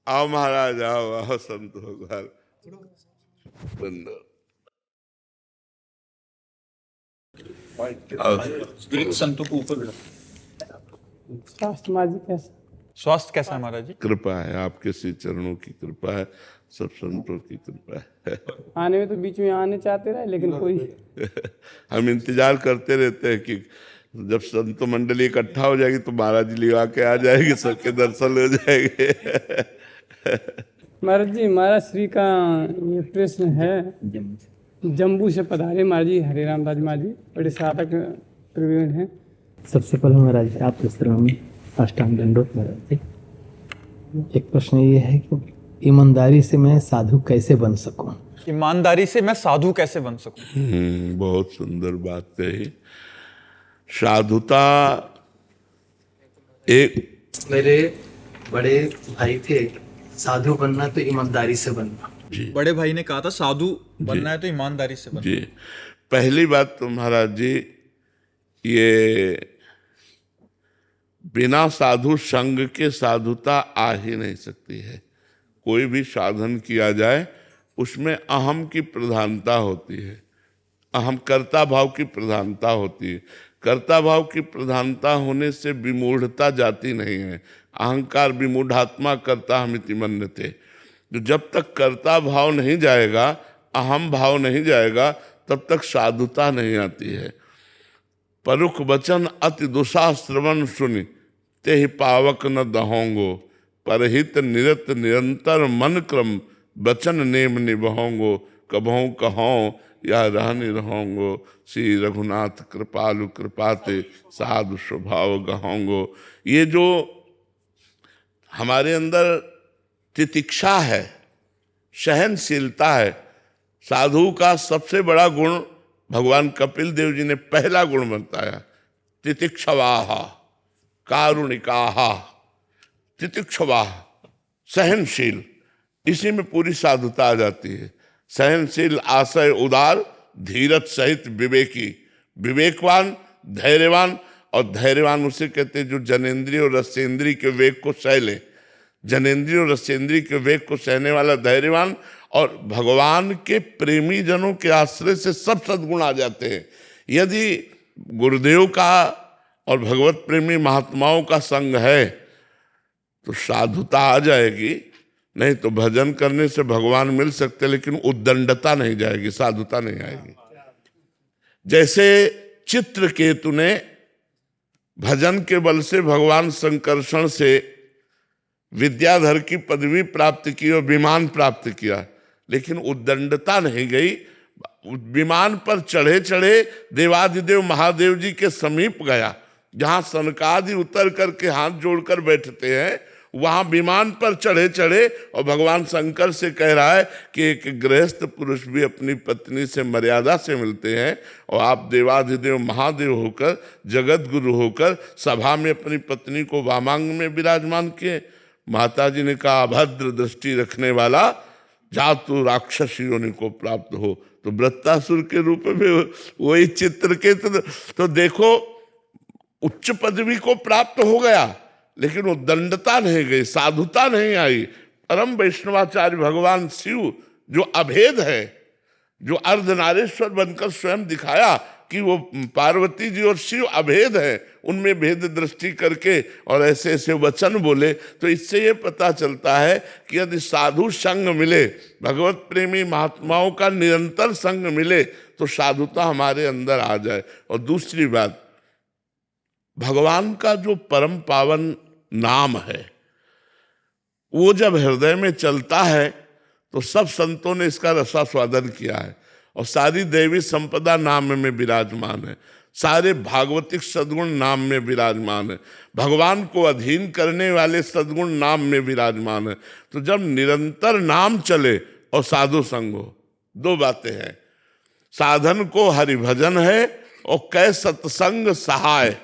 आओ महाराज, आओ आओ संत भगवान। संतों को ऊपर। स्वास्थ्य महाराज जी कैसा? स्वास्थ्य कैसा है महाराज जी? कृपा है, आपके श्री चरणों की कृपा है, सब संतों की कृपा है। आने में तो बीच में आने चाहते रहे, लेकिन कोई हम इंतजार करते रहते हैं कि जब संत मंडली इकट्ठा हो जाएगी तो महाराज जी लिवा के आ जाएगी, सबके दर्शन हो जाएंगे। महाराज जी, महाराज श्री का ये प्रश्न है, जम्बू से पधारे महाराज जी हरे राम दास महाराज जी, बड़े साधक प्रवीण हैं। सबसे पहले महाराज जी आपके शरण में साष्टांग दंडोत महाराज जी। एक प्रश्न ये है कि ईमानदारी से मैं साधु कैसे बन सकूं? ईमानदारी से मैं साधु कैसे बन सकूं? बहुत सुंदर बात कही। साधुता एक मेरे बड़े भाई थे, साधु बनना तो ईमानदारी से बनना। बड़े भाई ने कहा था साधु बनना है तो ईमानदारी से बनना। जी, पहली बात तो महाराज जी, ये बिना साधु संग के साधुता आ ही नहीं सकती है। कोई भी साधन किया जाए उसमें अहम की प्रधानता होती है, अहम कर्ता भाव की प्रधानता होती है। कर्ता भाव की प्रधानता होने से विमूढ़ता जाती नहीं है। अहंकार विमूढ़ात्मा कर्ता हमिति मन्यते। तो जब तक कर्ता भाव नहीं जाएगा, अहम भाव नहीं जाएगा, तब तक साधुता नहीं आती है। परुख वचन अति दुसा श्रवण सुनि ते ही पावक न दहोंगो, परहित निरत निरंतर मन क्रम वचन नेम निभोंगो, कभों कहों या रहनि रहोंगो, श्री रघुनाथ कृपालु कृपाते साधु स्वभाव गहोंगो। ये जो हमारे अंदर तितिक्षा है, सहनशीलता है, साधु का सबसे बड़ा गुण भगवान कपिल देव जी ने पहला गुण बताया, तितिक्षवाह कारुणिकाह। तितिक्षवाह सहनशील, इसी में पूरी साधुता आ जाती है। सहनशील, आशय उदार, धीरज सहित विवेकी। विवेकवान, धैर्यवान, और धैर्यवान उसे कहते हैं जो जनेंद्रिय और रसेंद्रिय के वेग को सह ले। जनेंद्रिय और रसेंद्रिय के वेग को सहने वाला धैर्यवान। और भगवान के प्रेमी जनों के आश्रय से सब सद्गुण आ जाते हैं। यदि गुरुदेव का और भगवत प्रेमी महात्माओं का संग है तो साधुता आ जाएगी। नहीं तो भजन करने से भगवान मिल सकते, लेकिन उद्दंडता नहीं जाएगी, साधुता नहीं आएगी। जैसे चित्रकेतु ने भजन के बल से भगवान संकर्षण से विद्याधर की पदवी प्राप्त की और विमान प्राप्त किया, लेकिन उद्दंडता नहीं गई। विमान पर चढ़े चढ़े देवादिदेव महादेव जी के समीप गया, जहां सनकादि उतर करके हाथ जोड़कर बैठते हैं, वहां विमान पर चढ़े चढ़े और भगवान शंकर से कह रहा है कि एक गृहस्थ पुरुष भी अपनी पत्नी से मर्यादा से मिलते हैं, और आप देवाधिदेव महादेव होकर, जगत गुरु होकर सभा में अपनी पत्नी को वामांग में विराजमान किए। माता जी ने कहा, अभद्र दृष्टि रखने वाला, जा तू राक्षस योनि को प्राप्त हो। तो वृत्तासुर के रूप में वही चित्र के तो देखो उच्च पदवी को प्राप्त हो गया, लेकिन उद्दंडता नहीं गई, साधुता नहीं आई। परम वैष्णवाचार्य भगवान शिव जो अभेद है, जो अर्धनारेश्वर बनकर स्वयं दिखाया कि वो पार्वती जी और शिव अभेद है, उनमें भेद दृष्टि करके और ऐसे ऐसे वचन बोले, तो इससे ये पता चलता है कि यदि साधु संग मिले, भगवत प्रेमी महात्माओं का निरंतर संग मिले, तो साधुता हमारे अंदर आ जाए। और दूसरी बात, भगवान का जो परम पावन नाम है, वो जब हृदय में चलता है तो सब संतों ने इसका रसास्वादन किया है, और सारी दैवी संपदा नाम में विराजमान है, सारे भागवतिक सद्गुण नाम में विराजमान है, भगवान को अधीन करने वाले सद्गुण नाम में विराजमान है। तो जब निरंतर नाम चले और साधु संग हो, दो बातें हैं, साधन को हरिभजन है और कै सत्संग सहाय।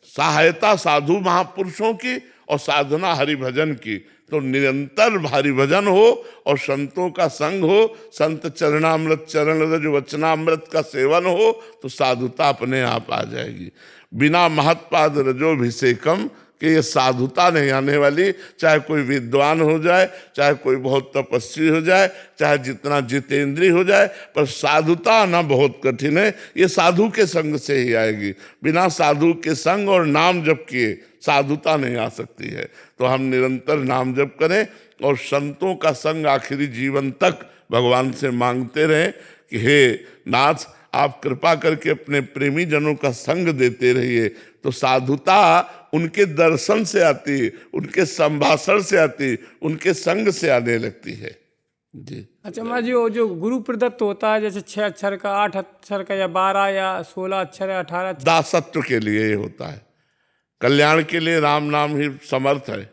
सहायता साधु महापुरुषों की और साधना हरिभजन की। तो निरंतर हरिभजन हो और संतों का संग हो, संत चरणामृत चरण रज वचनामृत का सेवन हो, तो साधुता अपने आप आ जाएगी। बिना महत्पाद रजोभिषेकम कि ये साधुता नहीं आने वाली, चाहे कोई विद्वान हो जाए, चाहे कोई बहुत तपस्वी हो जाए, चाहे जितना जितेंद्रीय हो जाए, पर साधुता आना बहुत कठिन है। ये साधु के संग से ही आएगी। बिना साधु के संग और नाम जप किए साधुता नहीं आ सकती है। तो हम निरंतर नाम जप करें और संतों का संग आखिरी जीवन तक भगवान से मांगते रहें कि हे नाथ, आप कृपा करके अपने प्रेमी जनों का संग देते रहिए। तो साधुता उनके दर्शन से आती, उनके संभाषण से आती, उनके संग से आने लगती है। जी। अच्छा महाराज जी, वो जो गुरु प्रदत्त होता है, जैसे 6 अक्षर का, 8 अक्षर का, या 12 या 16 अक्षर या 18 अक्षर, दासत्व के लिए ये होता है, कल्याण के लिए राम नाम ही समर्थ है।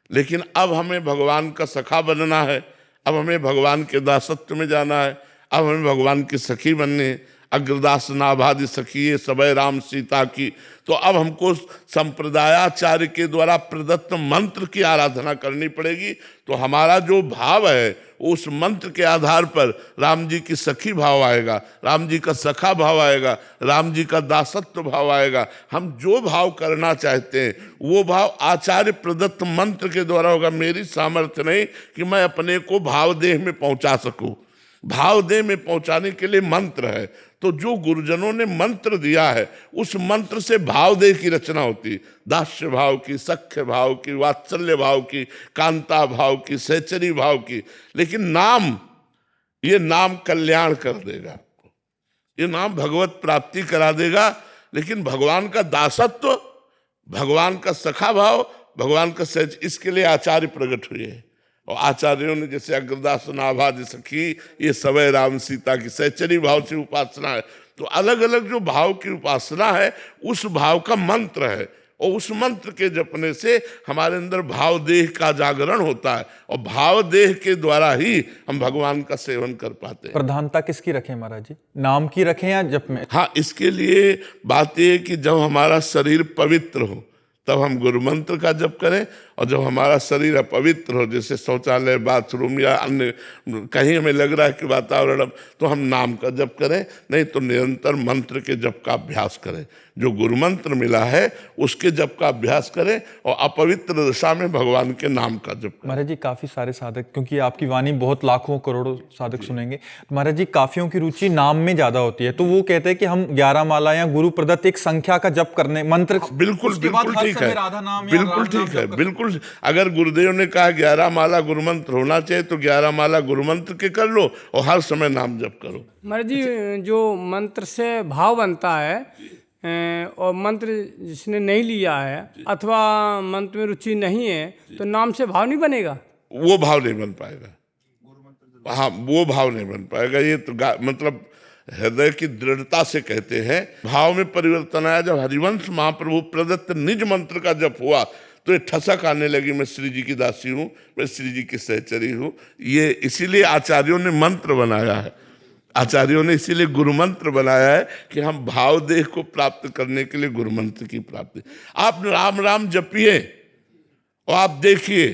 लेकिन अब हमें भगवान का सखा बनना है, अब हमें भगवान के दासत्व में जाना है, अब हमें भगवान की सखी बननी है। अग्रदास नाभादि सखिए सबय राम सीता की। तो अब हमको संप्रदायाचार्य के द्वारा प्रदत्त मंत्र की आराधना करनी पड़ेगी। तो हमारा जो भाव है उस मंत्र के आधार पर राम जी की सखी भाव आएगा, राम जी का सखा भाव आएगा, राम जी का दासत्व भाव आएगा। हम जो भाव करना चाहते हैं वो भाव आचार्य प्रदत्त मंत्र के द्वारा होगा। मेरी सामर्थ्य नहीं कि मैं अपने को भाव देह में पहुंचा सकूं। भाव देह में पहुंचाने के लिए मंत्र है। तो जो गुरुजनों ने मंत्र दिया है उस मंत्र से भाव देह की रचना होती, दास्य भाव की, सख्य भाव की, वात्सल्य भाव की, कांता भाव की, सहचरी भाव की। लेकिन नाम, ये नाम कल्याण कर देगा आपको, ये नाम भगवत प्राप्ति करा देगा। लेकिन भगवान का दासत्व, भगवान का सखा भाव, भगवान का सहज, इसके लिए आचार्य प्रकट हुए हैं। और आचार्यों ने जैसे अग्रदास नाभादि सखी, ये सबय राम सीता की सहचरी भाव से उपासना है। तो अलग अलग जो भाव की उपासना है उस भाव का मंत्र है, और उस मंत्र के जपने से हमारे अंदर भाव देह का जागरण होता है, और भाव देह के द्वारा ही हम भगवान का सेवन कर पाते हैं। प्रधानता किसकी रखें महाराज जी, नाम की रखें या जप में? हाँ, इसके लिए बात यह है कि जब हमारा शरीर पवित्र हो तब हम गुरु मंत्र का जप करें, और जब हमारा शरीर अपवित्र हो, जैसे शौचालय, बाथरूम या अन्य कहीं हमें लग रहा है कि वातावरण, तो हम नाम का जप करें। नहीं तो निरंतर मंत्र के जप का अभ्यास करें। जो गुरु मंत्र मिला है उसके जप का अभ्यास करें, और अपवित्र दशा में भगवान के नाम का जप करें। महाराज जी काफी सारे साधक, क्योंकि आपकी वाणी बहुत लाखों करोड़ों साधक सुनेंगे, महाराज जी काफियों की रुचि नाम में ज्यादा होती है। तो वो कहते हैं कि हम 11 माला या गुरु प्रदत्त एक संख्या का जप करने मंत्र, बिल्कुल बिल्कुल ठीक है, राधा नाम, बिल्कुल ठीक है, बिल्कुल। अगर गुरुदेव ने कहा 11 माला गुरु मंत्र होना चाहिए तो 11 माला गुरु मंत्र के कर लो और हर समय नाम जप करो। महाराज जी, जो मंत्र से भाव बनता है, और मंत्र जिसने नहीं लिया है अथवा मंत्र में रुचि नहीं है, तो नाम से भाव नहीं बनेगा, वो भाव नहीं बन पाएगा। हाँ, वो भाव नहीं बन पाएगा। ये तो मतलब हृदय की दृढ़ता से कहते हैं। भाव में परिवर्तन आया जब हरिवंश महाप्रभु प्रदत्त निज मंत्र का जप हुआ तो ये ठसक आने लगी, मैं श्री जी की दासी हूँ, मैं श्री जी की सहचरी हूँ। ये इसीलिए आचार्यों ने मंत्र बनाया है, आचार्यों ने इसीलिए गुरु मंत्र बनाया है कि हम भाव देह को प्राप्त करने के लिए गुरु मंत्र की प्राप्ति। आप राम राम जपिए और आप देखिए,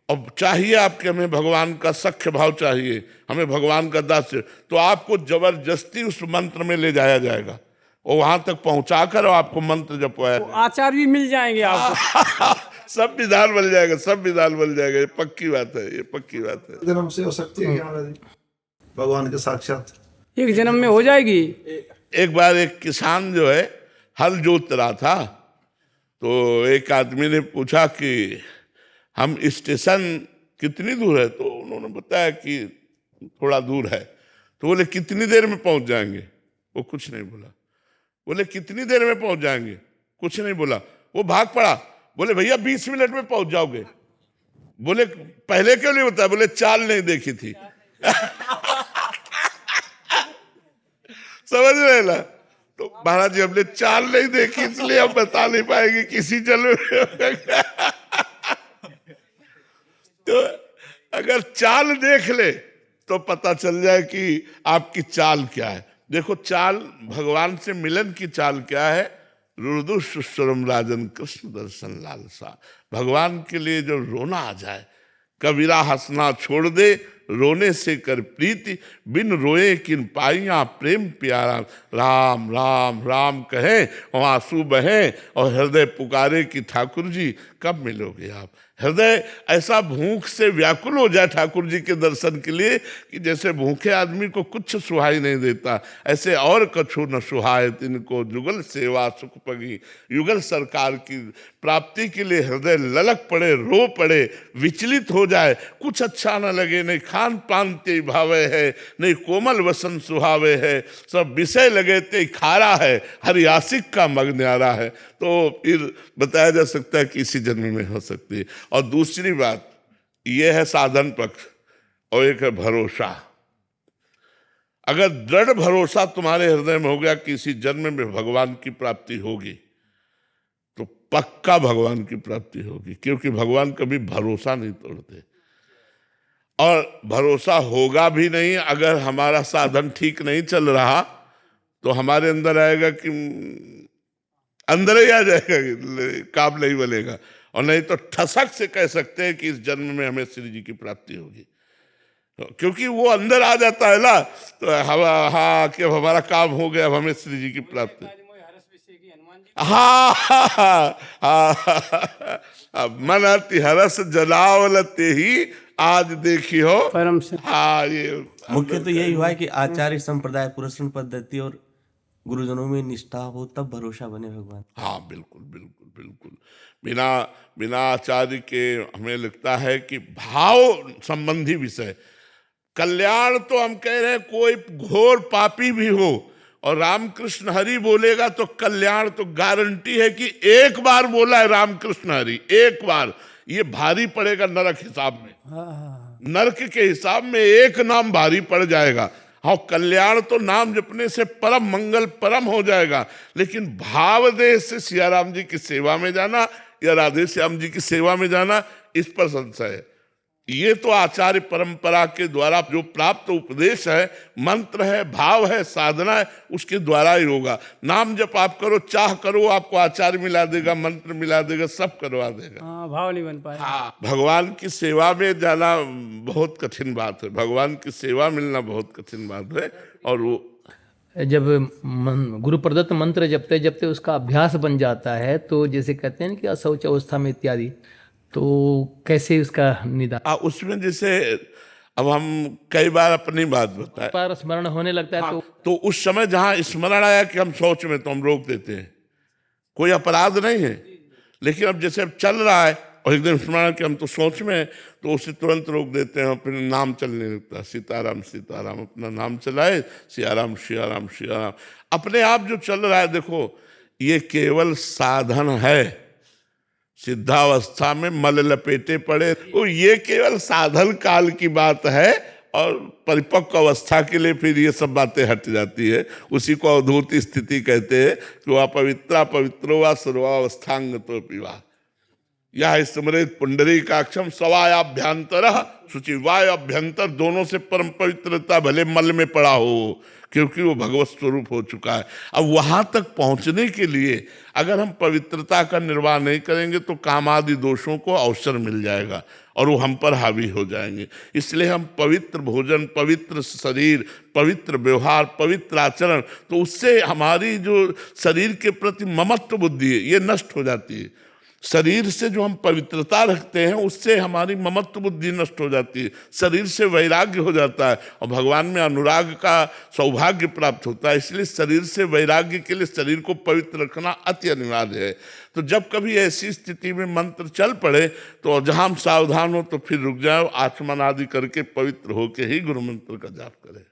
और चाहिए आपके हमें भगवान का सख्य भाव चाहिए, हमें भगवान का दास्य, तो आपको जबरदस्ती उस मंत्र में ले जाया जाएगा और वहां तक पहुंचाकर आपको मंत्र जपवाया तो आचार्य भी मिल जाएंगे आपको। सब विधान बन जाएगा, सब विधान बन जाएगा। ये पक्की बात है, ये पक्की बात है। जन्म से हो सकती है क्या महाराज जी? भगवान के साक्षात एक जन्म में हो जाएगी। एक बार एक किसान जो है हल जोत रहा था, तो एक आदमी ने पूछा कि हम स्टेशन कितनी दूर है, तो उन्होंने बताया कि थोड़ा दूर है। तो बोले कितनी देर में पहुंच जाएंगे? वो कुछ नहीं बोला। बोले कितनी देर में पहुंच जाएंगे? कुछ नहीं बोला। वो भाग पड़ा, बोले भैया 20 मिनट में पहुंच जाओगे। बोले पहले क्यों नहीं बताया? बोले चाल नहीं देखी थी। समझ रहे ना? तो महाराज जी हमने चाल नहीं देखी इसलिए हम बता नहीं पाएंगे किसी चल। तो अगर चाल देख ले तो पता चल जाए कि आपकी चाल क्या है। देखो चाल, भगवान से मिलन की चाल क्या है? रुदु सुस्वरम राजन कृष्ण दर्शन लालसा। भगवान के लिए जो रोना आ जाए, कबीरा हंसना छोड़ दे, रोने से कर प्रीति, बिन रोए किन पाइया प्रेम प्यारा। राम राम राम कहें और आंसू बहें और हृदय पुकारे कि ठाकुर जी कब मिलोगे आप। हृदय ऐसा भूख से व्याकुल हो जाए ठाकुर जी के दर्शन के लिए कि जैसे भूखे आदमी को कुछ सुहाई नहीं देता, ऐसे और कछु न सुहाए तिनको जुगल सेवा सुख पगी। युगल सरकार की प्राप्ति के लिए हृदय ललक पड़े, रो पड़े, विचलित हो जाए, कुछ अच्छा न लगे, नहीं खान पान ते भावे है, नहीं कोमल वसन सुहावे है, सब विषय लगे ते खारा है, हर यासिक का मग न्यारा है। तो फिर बताया जा सकता है कि इसी जन्म में हो सकती है। और दूसरी बात यह है साधन पक्ष, और एक है भरोसा। अगर दृढ़ भरोसा तुम्हारे हृदय में हो गया कि इसी जन्म में भगवान की प्राप्ति होगी, तो पक्का भगवान की प्राप्ति होगी, क्योंकि भगवान कभी भरोसा नहीं तोड़ते। और भरोसा होगा भी नहीं अगर हमारा साधन ठीक नहीं चल रहा, तो हमारे अंदर आएगा कि अंदर ही आ जाएगा, काम नहीं बनेगा। और नहीं तो ठसक से कह सकते हैं कि इस जन्म में हमें श्री जी की प्राप्ति होगी, क्योंकि वो अंदर आ जाता है ना। तो हाँ कि अब हमारा काम हो गया, अब हमें श्री जी की प्राप्ति। हाँ मन अति हरस जलावलते ही आज देखी हो परम से। हाँ, ये मुख्य तो यही हुआ है कि आचार्य संप्रदाय, पुरस्कार पद्धति और गुरुजनों में निष्ठा हो, तब भरोसा बने भगवान। हाँ बिल्कुल बिल्कुल बिल्कुल। बिना आचार्य के हमें लगता है कि भाव संबंधी विषय, कल्याण तो हम कह रहे हैं कोई घोर पापी भी हो और रामकृष्ण हरि बोलेगा तो कल्याण तो गारंटी है कि एक बार बोला है रामकृष्ण हरि, एक बार, ये भारी पड़ेगा नरक हिसाब में। नरक के हिसाब में एक नाम भारी पड़ जाएगा। हाँ, कल्याण तो नाम जपने से परम मंगल परम हो जाएगा, लेकिन भाव देश से सिया राम जी की सेवा में जाना या राधे श्याम जी की सेवा में जाना, इस पर संशय है। ये तो आचार्य परंपरा के द्वारा जो प्राप्त उपदेश है, मंत्र है, भाव है, साधना है, उसके द्वारा ही होगा। नाम जप आप करो, चाह करो, आपको आचार्य मिला देगा, मंत्र मिला देगा, सब करवा देगा। हाँ, भाव नहीं बन पाया। हाँ, भगवान की सेवा में जाना बहुत कठिन बात है, भगवान की सेवा मिलना बहुत कठिन बात है। और वो जब गुरु प्रदत्त मंत्र जपते जपते उसका अभ्यास बन जाता है, तो जैसे कहते हैं कि अशौच अवस्था में इत्यादि, तो कैसे उसका निदान? उसमें जैसे अब हम कई बार अपनी बात बताएं, पर स्मरण होने लगता है, तो उस समय जहां स्मरण आया कि हम सोच में, तो हम रोक देते हैं, कोई अपराध नहीं है। लेकिन अब जैसे अब चल रहा है और एकदम स्मरण कि हम तो सोच में है, तो उसे तुरंत रोक देते हैं, फिर नाम चलने लगता है, सीताराम सीताराम, अपना नाम चलाए, सियाराम सियाराम सियाराम, अपने आप जो चल रहा है। देखो, ये केवल साधन है। सिद्धावस्था में मल लपेटे पड़े, तो ये केवल साधन काल की बात है, और परिपक्व अवस्था के लिए फिर ये सब बातें हट जाती है। उसी को अवधूत स्थिति कहते हैं कि वह पवित्रा पवित्रो व सर्वावस्थांग तो पिवा, यह स्मृत पुंडरीकाक्षम सवायाभ्यंतर शुचि। वाय अभ्यंतर दोनों से परम पवित्रता, भले मल में पड़ा हो, क्योंकि वो भगवत स्वरूप हो चुका है। अब वहां तक पहुंचने के लिए अगर हम पवित्रता का निर्वाह नहीं करेंगे, तो कामादि दोषों को अवसर मिल जाएगा और वो हम पर हावी हो जाएंगे। इसलिए हम पवित्र भोजन, पवित्र शरीर, पवित्र व्यवहार, पवित्र आचरण, तो उससे हमारी जो शरीर के प्रति ममत्व बुद्धि है, ये नष्ट हो जाती है। शरीर से जो हम पवित्रता रखते हैं, उससे हमारी ममत्व बुद्धि नष्ट हो जाती है, शरीर से वैराग्य हो जाता है, और भगवान में अनुराग का सौभाग्य प्राप्त होता है। इसलिए शरीर से वैराग्य के लिए शरीर को पवित्र रखना अति अनिवार्य है। तो जब कभी ऐसी स्थिति में मंत्र चल पड़े, तो जहाँ हम सावधान हो तो फिर रुक जाओ, आचमन आदि करके पवित्र होके ही गुरु मंत्र का जाप करें।